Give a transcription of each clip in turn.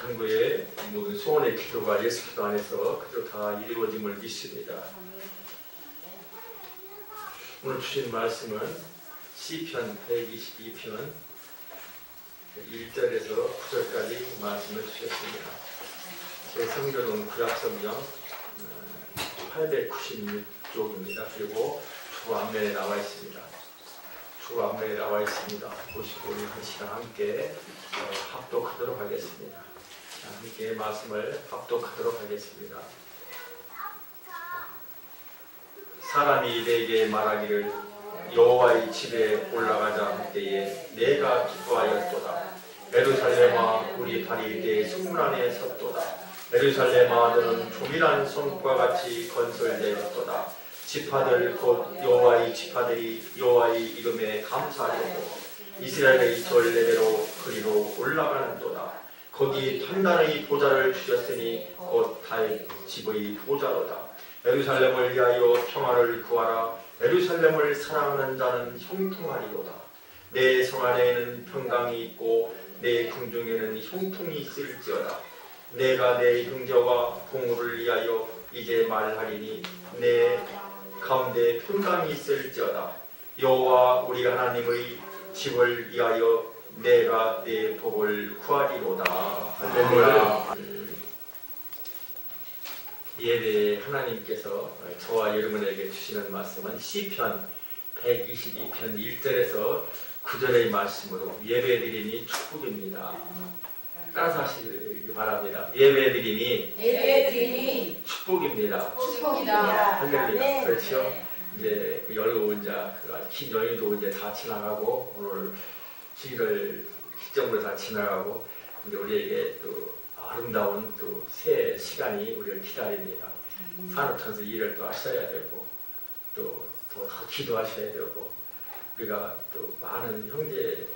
간구의 모든 소원의 기도가 예수 기도 안에서 그저 다 이루어짐을 믿습니다. 오늘 주신 말씀은 시편 122편 1절에서 9절까지 말씀을 주셨습니다. 제 성경은 구약성경 896쪽입니다. 그리고 주 앞면에 나와 있습니다. 주 앞면에 나와 있습니다. 보시고 우리 한 시간 함께 합독하도록 하겠습니다. 함께 말씀을 합독하도록 하겠습니다. 사람이 내게 말하기를 여호와의 집에 올라가자 할 때에 내가 기뻐하였도다. 예루살렘아 우리 발이 내 성문 안에 섰도다. 예루살렘아 너는 조밀한 성과 같이 건설되었도다. 지파들 곧 여호와의 지파들이 여호와의 이름에 감사하려고 이스라엘의 전례대로 그리로 올라가는도다. 거기 판단의 보좌를 주셨으니 곧 다윗 집의 보좌로다. 예루살렘을 위하여 평화를 구하라. 예루살렘을 사랑하는 자는 형통하리로다. 내 성 안에는 평강이 있고 내 궁중에는 형통이 있을지어다. 내가 내 형제와 공우를 위하여 이제 말하리니 내 가운데 평강이 있을지어다. 여호와 우리 하나님의 집을 위하여 내가 내 복을 구하리로다. 할렐루야. 예배에 하나님께서 저와 여러분에게 주시는 말씀은 시편 122편 1절에서 9절의 말씀으로 예배드리니 축복입니다. 따라서 하시기 바랍니다. 예배드리니 축복입니다. 할렐루야. 그렇죠? 이제 그 여름 이제 긴 여행도 이제 다 지나가고 오늘 7월 기점으로 다 지나가고 이제 우리에게 또 아름다운 또 새 시간이 우리를 기다립니다. 산업천수 일을 또 하셔야 되고 또 기도하셔야 되고 우리가 또 많은 형제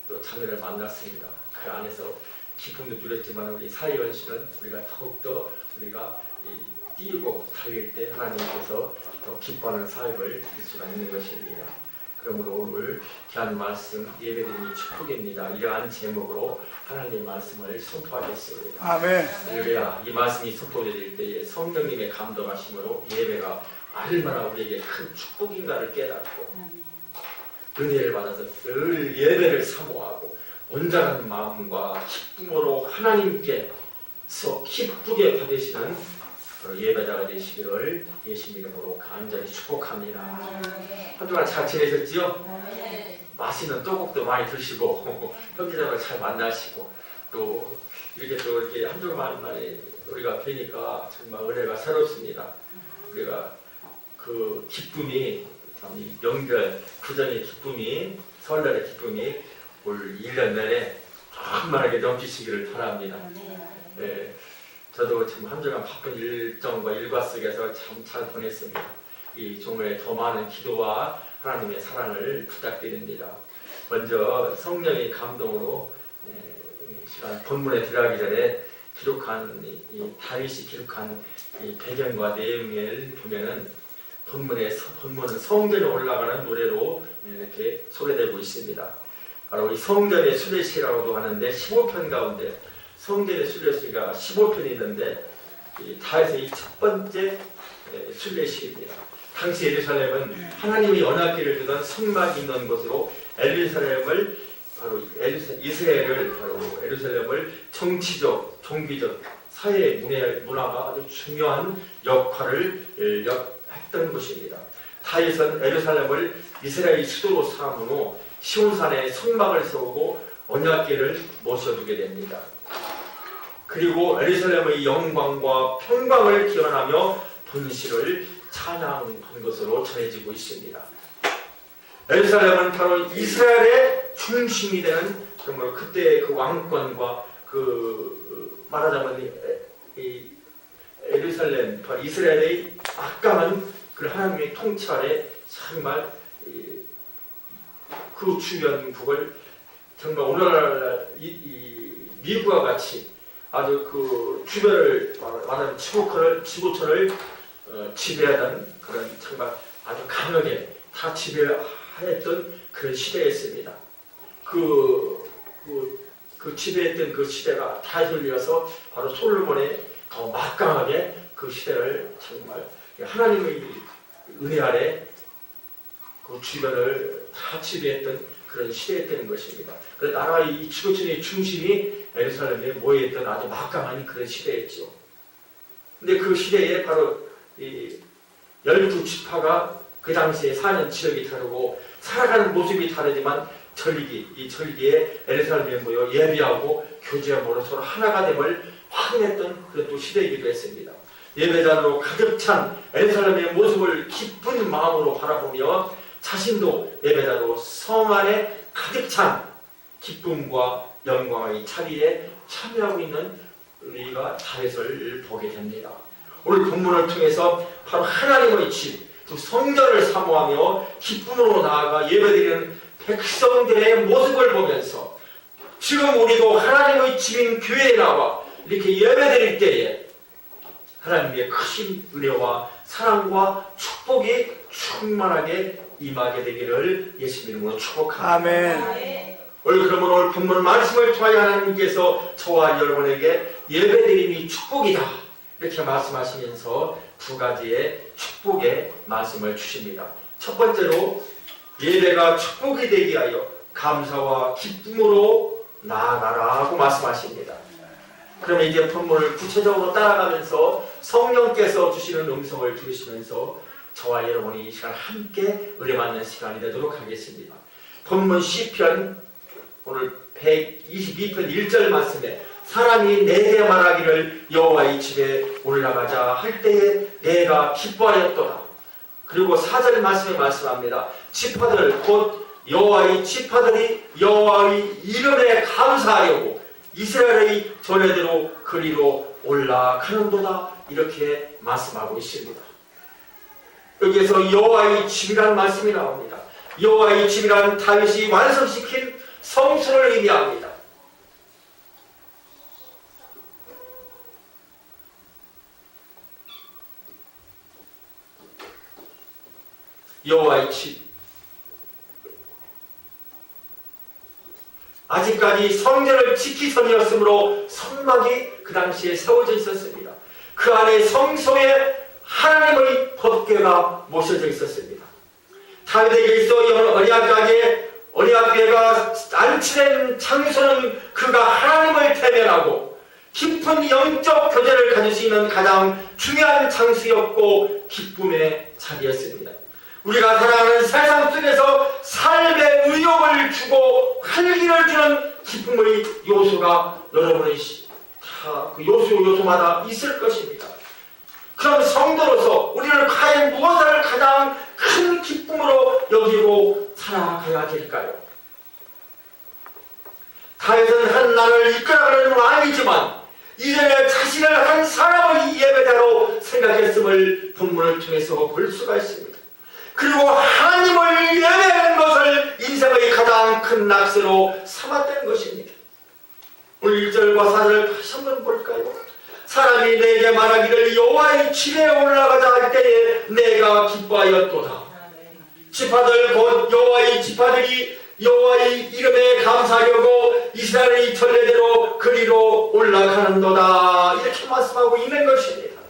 또 자매를 만났습니다. 그 안에서 기쁨도 누렸지만 우리 사회연실은 우리가 더욱더 우리가 뛰고 달릴 때 하나님께서 더 기뻐하는 삶을 할 수가 있는 것입니다. 그러므로 오늘 귀한 말씀 예배드리니 축복입니다. 이러한 제목으로 하나님의 말씀을 선포하겠습니다. 아멘. 할렐루야. 이 말씀이 선포될 때에 성령님의 감동하심으로 예배가 얼마나 우리에게 큰 축복인가를 깨닫고 은혜를 받아서 늘 예배를 사모하고 온전한 마음과 기쁨으로 하나님께서 기쁘게 받으시는 예배자가 되시기를 예수님 이름으로 간절히 축복합니다. 한 주간 잘 지내셨지요? 맛있는 떡국도 많이 드시고 형제자매를 잘 만나시고 또 이렇게 한 주간 만에 우리가 뵈니까 정말 은혜가 새롭습니다. 우리가 그 기쁨이 참 이 명절 구정의 기쁨이 설날의 기쁨이 올 1년 내내 충만하게 넘치시기를 바랍니다. 네. 저도 지금 한 주간 바쁜 일정과 일과 속에서 참 잘 보냈습니다. 이 종교에 더 많은 기도와 하나님의 사랑을 부탁드립니다. 먼저 성령의 감동으로 시간 본문에 들어가기 전에 기록한 다윗이 기록한 이 배경과 내용을 보면은 본문은 성전에 올라가는 노래로 이렇게 소개되고 있습니다. 바로 이 성전의 순례시라고도 하는데 15편 가운데 성전의 순례시가 15편이 있는데 다윗의 첫 번째 순례시입니다. 당시 예루살렘은 하나님이 언약궤를 두던 성막이 있는 곳으로 예루살렘을 정치적, 종교적, 사회 문화가 아주 중요한 역할을 했던 곳입니다. 다윗은 예루살렘을 이스라엘 수도로 삼은 후 시온산에 성막을 세우고 언약궤를 모셔두게 됩니다. 그리고 예루살렘의 영광과 평강을 기원하며 분실을 찬양한 것으로 전해지고 있습니다. 예루살렘은 바로 이스라엘의 중심이 되는 정말 그때 그 왕권과 말하자면 예루살렘, 바로 이스라엘의 막강한 그 하나님의 통찰에 정말 그 주변국을 정말 오늘날 미국과 같이 아주 그 주변을 말하는 지구촌을 지배하던 그런 정말 아주 강하게 다 지배하였던 그런 시대였습니다. 그 지배했던 그 시대가 다 흘려서 바로 솔로몬의 더 막강하게 그 시대를 정말 하나님의 은혜 아래 그 주변을 다 지배했던 그런 시대였던 것입니다. 그 나라의 지구촌의 중심이 예루살렘에 모여있던 아주 막강한 그런 시대였죠. 근데 그 시대에 바로 이 12지파가 그 당시에 사는 지역이 다르고 살아가는 모습이 다르지만 이 절기에 예루살렘에 모여 예배하고 교제함으로 서로 하나가 됨을 확인했던 그런 또 시대이기도 했습니다. 예배자로 가득 찬 예루살렘의 모습을 기쁜 마음으로 바라보며 자신도 예배자로 성 안에 가득 찬 기쁨과 영광의 자리에 참여하고 있는 우리가 다윗을 보게 됩니다. 오늘 본문을 통해서 바로 하나님의 집, 또 성전을 사모하며 기쁨으로 나아가 예배드리는 백성들의 모습을 보면서 지금 우리도 하나님의 집인 교회에 나와 이렇게 예배드릴 때에 하나님의 크신 은혜와 사랑과 축복이 충만하게 임하게 되기를 예수님 이름으로 축복합니다. 아멘. 오늘 본문 말씀을 통하여 하나님께서 저와 여러분에게 예배드림이 축복이다 이렇게 말씀하시면서 두 가지의 축복의 말씀을 주십니다. 첫 번째로 예배가 축복이 되게 하여 감사와 기쁨으로 나아가라고 말씀하십니다. 그러면 이제 본문을 구체적으로 따라가면서 성령께서 주시는 음성을 들으시면서 저와 여러분이 이 시간 함께 은혜 받는 시간이 되도록 하겠습니다. 본문 시편 오늘 122편 1절 말씀에 사람이 내게 말하기를 여호와의 집에 올라가자 할 때에 내가 기뻐하였도다. 그리고 4절 말씀에 말씀합니다. 지파들 곧 여호와의 지파들이 여호와의 이름에 감사하려고 이스라엘의 전례대로 그리로 올라가는도다 이렇게 말씀하고 있습니다. 여기에서 여호와의 집이라는 말씀이 나옵니다. 여호와의 집이라는 다윗이 완성시킨 성소를 의미합니다. 여호와의 집, 아직까지 성전을 지키기 전이었으므로 성막이 그 당시에 세워져 있었습니다. 그 안에 성소에 하나님의 법궤가 모셔져 있었습니다. 다윗에게 있어 언약궤가 안치된 장소는 그가 하나님을 대면하고 깊은 영적 교제를 가질 수 있는 가장 중요한 장소였고 기쁨의 자리였습니다. 우리가 살아가는 세상 속에서 삶의 의욕을 주고 활기를 주는 기쁨의 요소가 여러분의 다 그 요소마다 있을 것입니다. 그럼 성도로서 우리는 과연 무엇을 가장 큰 기쁨으로 여기고 살아가야 될까요? 다윗은 한 나라를 이끌어가는 왕이지만 이전에 자신을 한 사람의 예배자로 생각했음을 본문을 통해서 볼 수가 있습니다. 그리고 하나님을 예배하는 것을 인생의 가장 큰 낙서로 삼았던 것입니다. 오늘 1절과 4절을 다시 한번 볼까요? 사람이 내게 말하기를 여호와의 집에 올라가자 할 때에 내가 기뻐하였도다. 지파들 곧 여호와의 지파들이 여호와의 이름에 감사하려고 이스라엘의 전례대로 그리로 올라가는도다 이렇게 말씀하고 있는 것입니다.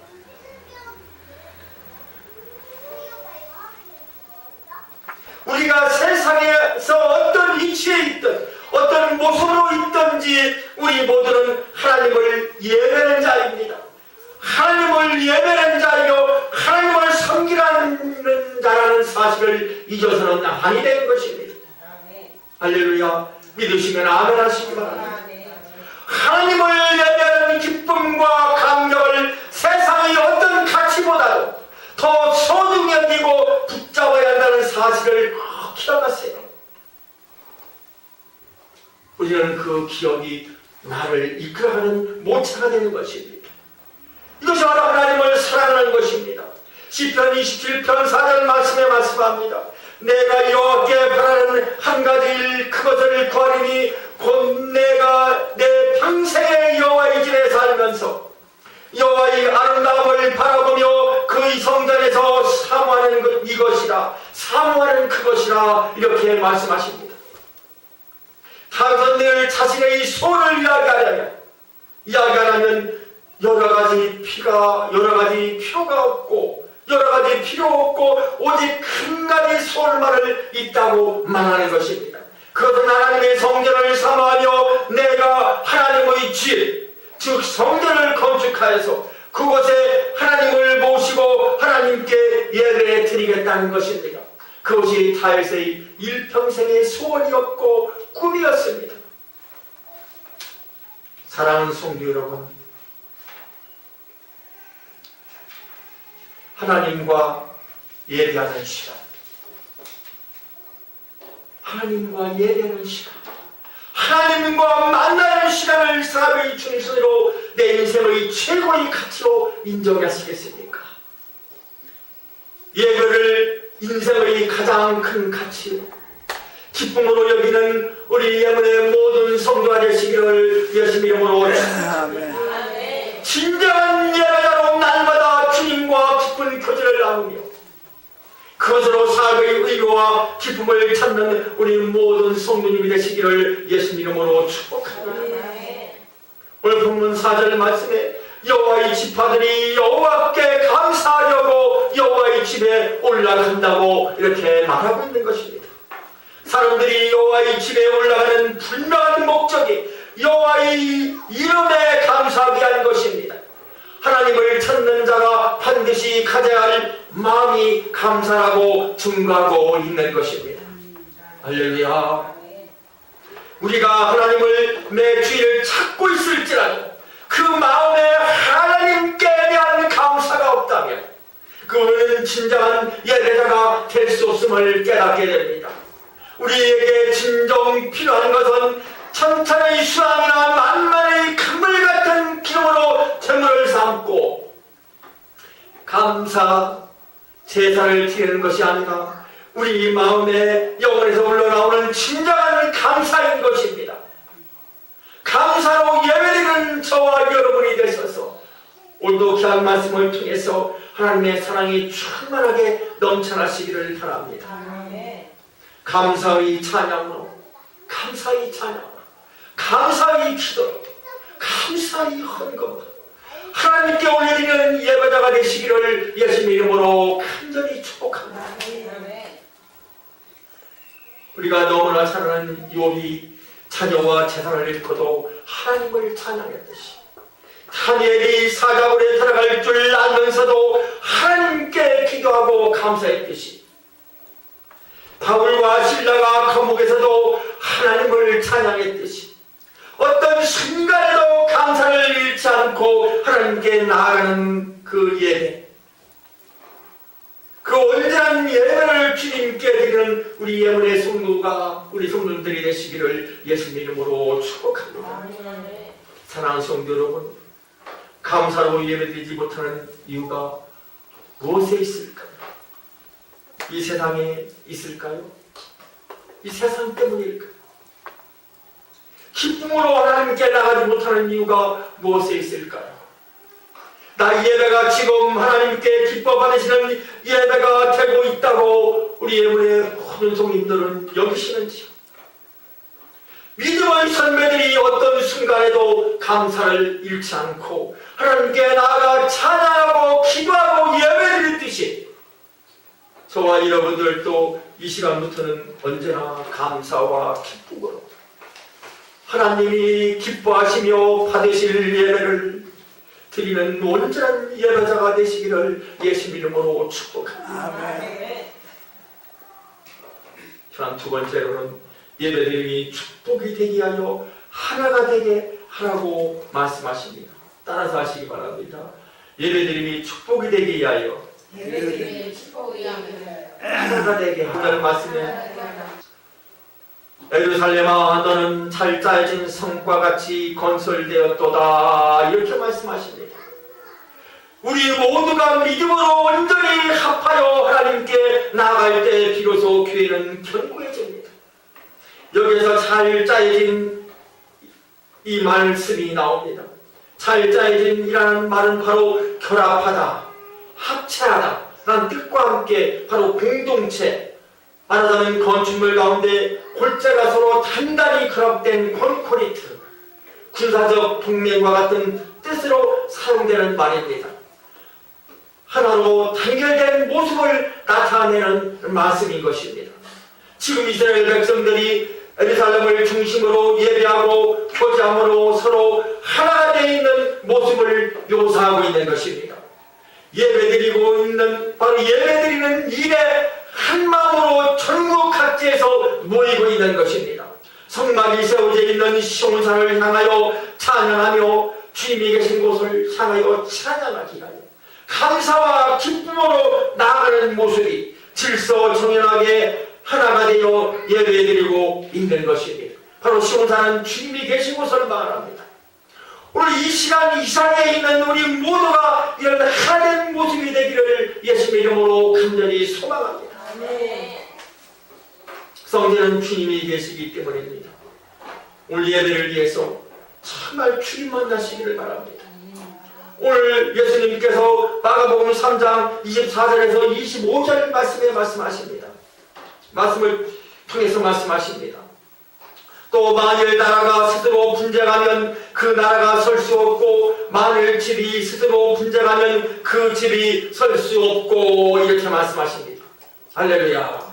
우리가 세상에서 어떤 위치에 있든 어떤 모습으로 있든지 우리 모두는 하나님을 예배하는 자입니다. 하나님을 예배하는 자이요 하나님을 섬기라는 자라는 사실을 잊어서는 아니 되는 것입니다. 할렐루야. 믿으시면 아멘 하시기 바랍니다. 하나님을 예배하는 기쁨과 감격을 세상의 어떤 가치보다도 더 소중히 여기고 붙잡아야 한다는 사실을 꼭 기억하세요. 우리는 그 기억이 나를 이끌어가는 모차가 되는 것입니다. 이것이 바로 하나님을 사랑하는 것입니다. 시편 27편 4절 말씀에 말씀합니다. 내가 여호와께 바라는 한 가지 일 그것을 구하리니 곧 내가 내 평생에 여호와의 집에 살면서 여호와의 아름다움을 바라보며 그의 성전에서 사모하는 이것이라 사모하는 그것이라 이렇게 말씀하십니다. 당선될 자신의 소원을 이야기하려면 여러 가지 필요가 없고 오직 한 가지 소원만을 있다고 말하는 것입니다. 그것은 하나님의 성전을 사모하며 내가 하나님의 집, 즉 성전을 건축하여서 그곳에 하나님을 모시고 하나님께 예배 드리겠다는 것입니다. 그것이 다윗의 일평생의 소원이었고 꿈이었습니다. 사랑하는 성도 여러분, 하나님과 예배하는 시간, 하나님과 만나는 시간을 삶의 중심으로 내 인생의 최고의 가치로 인정하시겠습니까? 예배를 인생의 가장 큰 가치, 기쁨으로 여기는 우리 예문의 모든 성도가 되시기를 예수님 이름으로 축원합니다. 진정한 예배자로 날마다 주님과 깊은 교제를 나누며 그것으로 삶의 의미와 기쁨을 찾는 우리 모든 성도님이 되시기를 예수님 이름으로 축복합니다. 오늘 본문 4절 말씀에 여호와의 지파들이 여호와께 감사하려고 여호와의 집에 올라간다고 이렇게 말하고 있는 것입니다. 사람들이 여호와의 집에 올라가는 분명한 목적이 여호와의 이름에 감사하기 위한 것입니다. 하나님을 찾는 자가 반드시 가져야 할 마음이 감사하고 증가하고 있는 것입니다. 할렐루야. 우리가 하나님을 내 주인을 찾고 있을지라도 그 마음에 하나님께 대한 감사가 없다면 그는 진정한 예배자가 될 수 없음을 깨닫게 됩니다. 우리에게 진정 필요한 것은 천천의 수양이나 만만의 강물 같은 기름으로 제물을 삼고 감사 제사를 드리는 것이 아니라 우리 마음의 영혼에서 흘러나오는 진정한 감사인 것입니다. 감사로 예배드리는 저와 여러분이 되셔서 오늘도 귀한 말씀을 통해서 하나님의 사랑이 충만하게 넘쳐나시기를 바랍니다. 감사의 찬양으로, 감사의 기도로, 감사의 헌금으로 하나님께 올려드리는 예배자가 되시기를 예수님의 이름으로 간절히 축복합니다. 우리가 너무나 잘 아는 욥이 자녀와 재산을 잃고도 하나님을 찬양했듯이 다니엘이 사자굴에 들어갈 줄 알면서도 하나님께 기도하고 감사했듯이 바울과 실라가 감옥에서도 하나님을 찬양했듯이 어떤 순간에도 감사를 잃지 않고 하나님께 나아가는 그 예배, 그 온전한 예배를 주님께 드리는 우리 예문의 성도가 우리 성도들이 되시기를 예수님 이름으로 축복합니다. 사랑하는 성도 여러분, 감사로 예배드리지 못하는 이유가 무엇에 있을까요? 이 세상에 있을까요? 이 세상 때문일까요? 기쁨으로 하나님께 나가지 못하는 이유가 무엇에 있을까요? 나의 예배가 지금 하나님께 기뻐 받으시는 예배가 되고 있다고 우리 예문의 모든 성님들은 여기시는지요? 믿음의 선배들이 어떤 순간에도 감사를 잃지 않고 하나님께 나아가 찬양하고 기도하고 예배드리듯이 저와 여러분들도 이 시간부터는 언제나 감사와 기쁨으로 하나님이 기뻐하시며 받으실 예배를 드리는 온전한 예배자가 되시기를 예수 이름으로 축복합니다. 또한 두 번째로는 예배드림이 축복이 되게 하여 하나가 되게 하라고 말씀하십니다. 따라서 하시기 바랍니다. 예배드림이 축복이 되게 위하여 하나가 되게 하라는 말씀에 예루살렘아 너는 잘 짜여진 성과 같이 건설되었도다 이렇게 말씀하십니다. 우리 모두가 믿음으로 온전히 합하여 하나님께 나아갈 때 비로소 교회는 견고해집니다. 여기에서 잘 짜여진 이 말씀이 나옵니다. 잘 짜여진이라는 말은 바로 결합하다, 합체하다 라는 뜻과 함께 바로 공동체, 말하자면 건축물 가운데 골재가 서로 단단히 결합된 콘크리트, 군사적 동맹과 같은 뜻으로 사용되는 말입니다. 하나로 단결된 모습을 나타내는 말씀인 것입니다. 지금 이스라엘 백성들이 예루살렘을 중심으로 예배하고 교제함으로 서로 하나가 되어 있는 모습을 묘사하고 있는 것입니다. 예배드리고 있는, 바로 예배드리는 일에 한 마음으로 전국 각지에서 모이고 있는 것입니다. 성막이 세워져 있는 시온산을 향하여 찬양하며 주님이 계신 곳을 향하여 찬양하기 위하여 감사와 기쁨으로 나아가는 모습이 질서정연하게 하나가 되어 예배드리고 있는 것입니다. 바로 시온산은 주님이 계신 곳을 말합니다. 오늘 이 시간 이상에 있는 우리 모두가 이런 하나된 모습이 되기를 예수님의 이름으로 간절히 소망합니다. 성전은 주님이 계시기 때문입니다. 오늘 예배를 위해서 정말 주님 만나시기를 바랍니다. 오늘 예수님께서 마가복음 3장 24절에서 25절 말씀에 말씀하십니다. 말씀을 통해서 말씀하십니다. 또 만일 나라가 스스로 분쟁하면 그 나라가 설 수 없고 만일 집이 스스로 분쟁하면 그 집이 설 수 없고 이렇게 말씀하십니다. 할렐루야.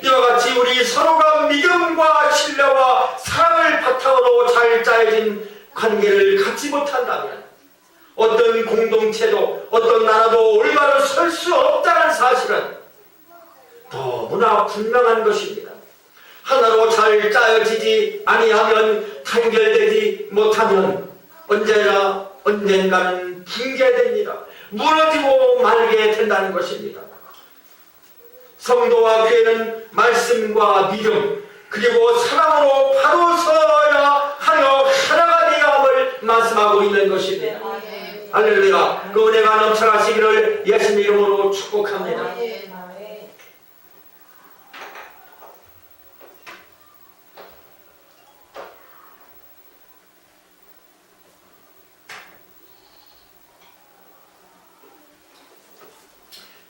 이와 같이 우리 서로가 믿음과 신뢰와 사랑을 바탕으로 잘 짜여진 관계를 갖지 못한다면 어떤 공동체도 어떤 나라도 올바로 설 수 없다는 사실은 너무나 분명한 것입니다. 하나로 잘 짜여지지 아니하면 단결되지 못하면 언젠가는 붕괴됩니다. 무너지고 말게 된다는 것입니다. 성도와 교회는 말씀과 믿음 그리고 사랑으로 바로 서야 하여 하나가 되어야 함을 말씀하고 있는 것입니다. 할렐루야. 그 은혜가 넘쳐가시기를 예수님 이름으로 축복합니다.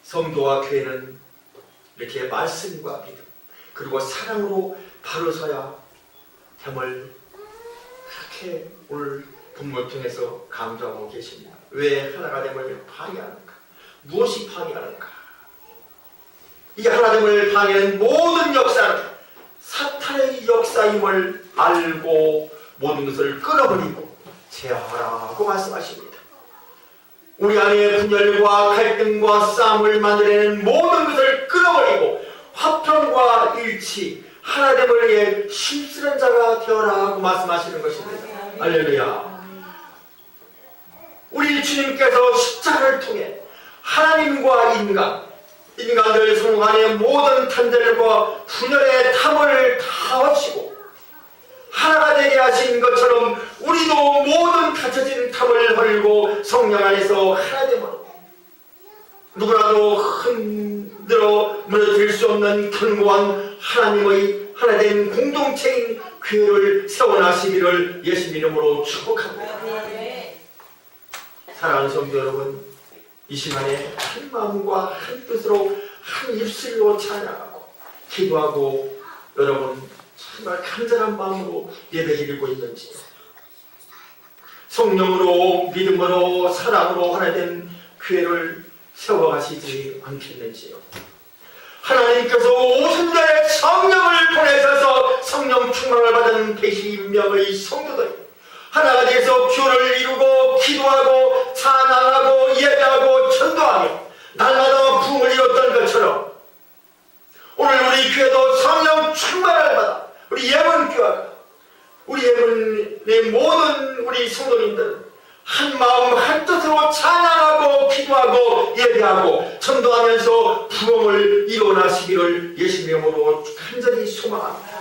성도와 교회는 이렇게 말씀과 믿음 그리고 사랑으로 바로 서야 됨을 그렇게 오늘 본문을 통해서 강조하고 계십니다. 왜 하나가 됨을 방해하는가? 무엇이 방해하는가? 이 하나됨을 방해하는 모든 역사는 사탄의 역사임을 알고 모든 것을 끊어버리고 제어하라고 말씀하십니다. 우리 안에 분열과 갈등과 싸움을 만들어내는 모든 것을 끊어버리고 화평과 일치, 하나됨을 위해 힘쓰는 자가 되어라 고 말씀하시는 것입니다. 할렐루야. 우리 주님께서 십자가를 통해 하나님과 인간들 성 안의 모든 탄절과 분열의 탐을 다 없이고 하나가 되게 하신 것처럼 우리도 모든 갇혀진 탐을 헐고 성령 안에서 하나됨으로 누구라도 흔들어 무너질 수 없는 견고한 하나님의 하나된 공동체인 교회를 세워나시기를 예수님 이름으로 축복합니다. 사랑하는 성도 여러분, 이 시간에 한 마음과 한 뜻으로 한 입술로 찬양하고 기도하고 여러분 정말 간절한 마음으로 예배드리고 있는지 성령으로 믿음으로 사랑으로 하나된 교회를 세워가시지 않겠는지요. 하나님께서 오순절에 성령을 보내셔서 성령 충만을 받은 120명의 성도들 하나가 되어서 교를 이루고 기도하고 찬양하고 예배하고 전도하며 날마다 부흥을 이뤘던 것처럼 오늘 우리 교회도 성령 충만을 받아 우리 예문교회가 우리 예문의 모든 우리 성도님들은 한 마음 한 뜻으로 찬양하고 기도하고 예배하고 전도하면서 부흥을 이뤄나시기를 예수님의 이름으로 간절히 소망합니다.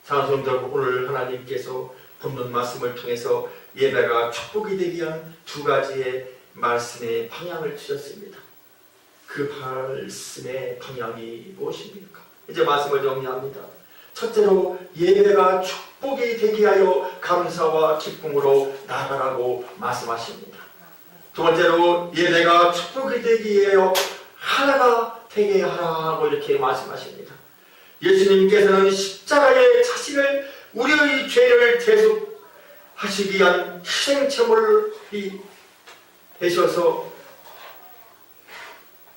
사랑하는 성도 여러분, 오늘 하나님께서 본문 말씀을 통해서 예배가 축복이 되기 위한 두 가지의 말씀의 방향을 주셨습니다. 그 말씀의 방향이 무엇입니까? 이제 말씀을 정리합니다. 첫째로 예배가 축복이 되게 하여 감사와 기쁨으로 나아가라고 말씀하십니다. 두 번째로 예배가 축복이 되기 위하여 하나가 되게 하라고 이렇게 말씀하십니다. 예수님께서는 십자가의 자신을 우리의 죄를 대속하시기 위한 희생제물이 되셔서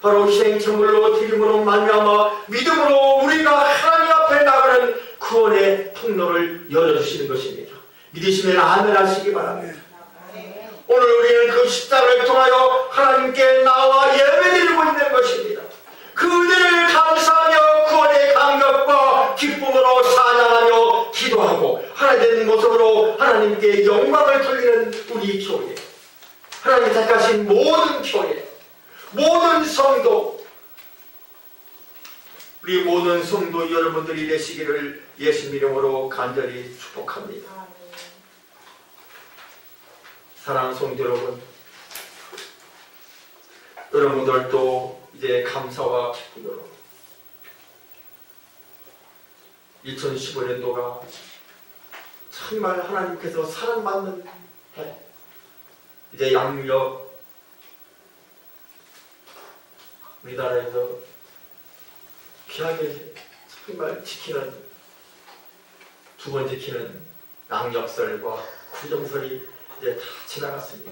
바로 희생제물로 드림으로 말미암아 믿음으로 우리가 하나님 앞에 나가는 구원의 통로를 열어주시는 것입니다. 믿으시면 아멘 하시기 바랍니다. 오늘 우리는 그 십자가를 통하여 하나님께 나와 예배드리고 있는 것입니다. 그 은혜를 감사하며 구원의 감격과 기쁨으로 찬양하며 기도하고 하나님 모습으로 하나님께 영광을 돌리는 우리 교회, 하나님 택하신 모든 교회, 모든 성도, 우리 모든 성도 여러분들이 되시기를 예수 이름으로 간절히 축복합니다. 사랑하는 성도 여러분, 여러분들도 이제 감사와 기쁨으로 2015년도가 정말 하나님께서 사랑받는 해, 이제 양력 우리나라에서 귀하게 정말 지키는, 두 번 지키는 양력설과 구정설이 이제 다 지나갔습니다.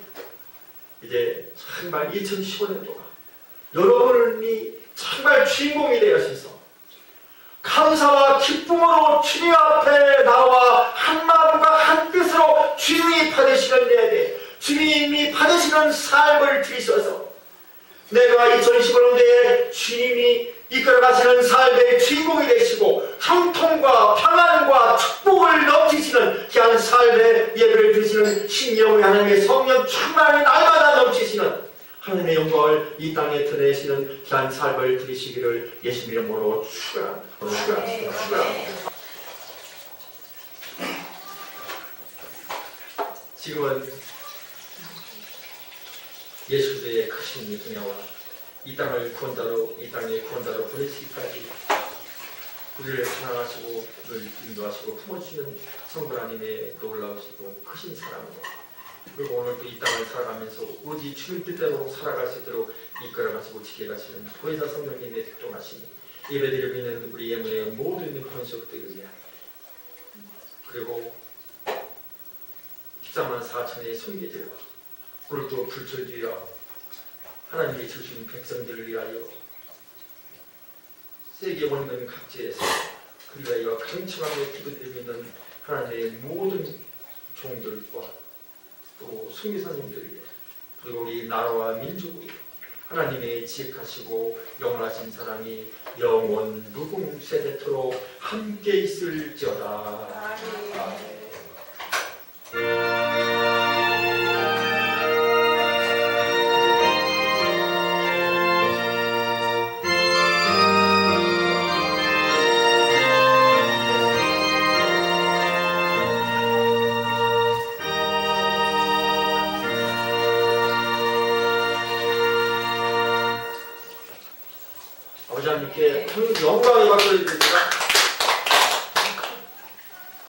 이제 정말 2015년도가 여러분이 정말 주인공이 되어셔서 감사와 기쁨으로 주님 앞에 나와 한마음과 한뜻으로 주님이 받으시는 예배, 주님이 받으시는 삶을 드리셔서 내가 2015년도에 주님이 이끌어가시는 삶의 주인공이 되시고 형통과 평안과 축복을 넘치시는 귀한 삶의 예배를 드리시는 신령의 하나님의 성령 충만히 날마다 넘치시는 하나님의 영광을 이 땅에 드러내시는 귀한 삶을 드리시기를 예수 이름으로 축원합니다. 지금은 예수 그리스도의 크신 은혜와 이 땅을 구원자로, 이 땅의 구원자로 보내시기까지 우리를 사랑하시고 우리를 인도하시고 품어주시는 성부 하나님의 놀라우시고 크신 사랑으로, 그리고 오늘도 이 땅을 살아가면서 오직 주님 뜻대로 살아갈 수 있도록 이끌어가시고 지켜가시는 보혜사 성령님의 특종하심, 예배드리고 있는 우리 예문의 모든 권속들을 위하여, 그리고 14만 4천의 손계들과 오늘도 불철주야 하나님이 주신 백성들을 위하여 세계 원근 각지에서 그를 위하여 강청하게 기도드리고 있는 하나님의 모든 종들과 또 순교사님들, 그리고 우리 나라와 민족을 하나님의 지혜하시고 영원하신 사랑이 영원 무궁세대토록 함께 있을지어다. 아멘. 아버지 하나님께 영광의 박수를 드립니다.